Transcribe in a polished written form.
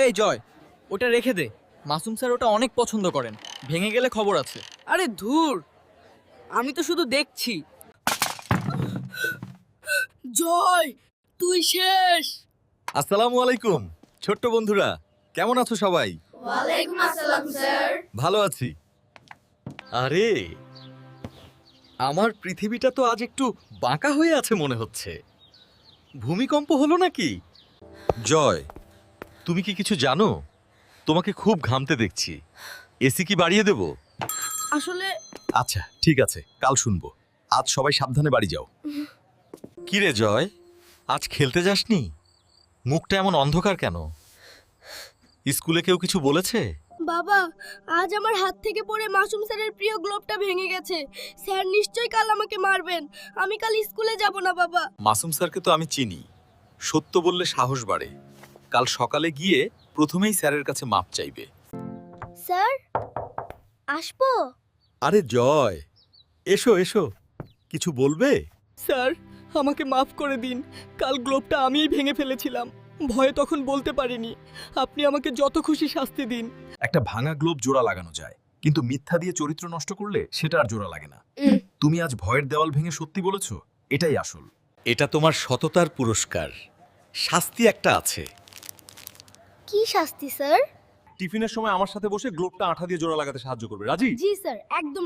এই জয়, ওটা রেখে দে। মাসুম স্যার ওটা অনেক পছন্দ করেন, ভেঙে গেলে খবর আছে। আরে ধুর, আমি তো শুধু দেখছি। জয়, তুই শেষ। আসসালামু আলাইকুম ছোট্ট বন্ধুরা, কেমন আছো সবাই? ওয়ালাইকুম আসসালাম স্যার। ভালো আছি। আরে আমার পৃথিবীটা তো আজ একটু বাঁকা হয়ে আছে মনে হচ্ছে। ভূমিকম্প হলো নাকি? জয়, তুমি কি কিছু জানো? তোমাকে খুব ঘামতে দেখছি। এসি কি বাড়িয়ে দেব? আসলে আচ্ছা ঠিক আছে, কাল শুনবো। আজ সবাই সাবধানে বাড়ি যাও। কি রে জয়, আজ খেলতে যাসনি? মুখটা এমন অন্ধকার কেন? স্কুলে কেউ কিছু বলেছে? বাবা, আজ আমার হাত থেকে পড়ে মাসুম স্যারের প্রিয় গ্লোবটা ভেঙে গেছে। স্যার নিশ্চয়ই কাল আমাকে মারবেন। আমি কাল স্কুলে যাব না বাবা। মাসুম স্যারকে তো আমি চিনি, সত্য বললে সাহস বাড়ে। কাল সকালে গিয়ে প্রথমেই স্যারের কাছে মাপ চাইবে। স্যার, আসবো? আরে জয়, এসো এসো, কিছু বলবে? স্যার, আমাকে মাফ করে দিন। কাল গ্লোবটা আমিই ভেঙে ফেলেছিলাম, ভয়ে তখন বলতে পারিনি। আপনি আমাকে যত খুশি শাস্তি দিন। একটা ভাঙা গ্লোব জোড়া লাগানো যায়, কিন্তু মিথ্যা দিয়ে চরিত্র নষ্ট করলে সেটা আর জোড়া লাগে না। তুমি আজ ভয়ের দেওয়াল ভেঙে সত্যি বলেছো, এটাই আসল। এটা তোমার সততার পুরস্কার। শাস্তি একটা আছে। কি শাস্তি স্যার? টিফিনের সময় আমার সাথে বসে গ্লোবটা আঠা দিয়ে জোড়া লাগাতে সাহায্য করবে, রাজি? জি স্যার, একদম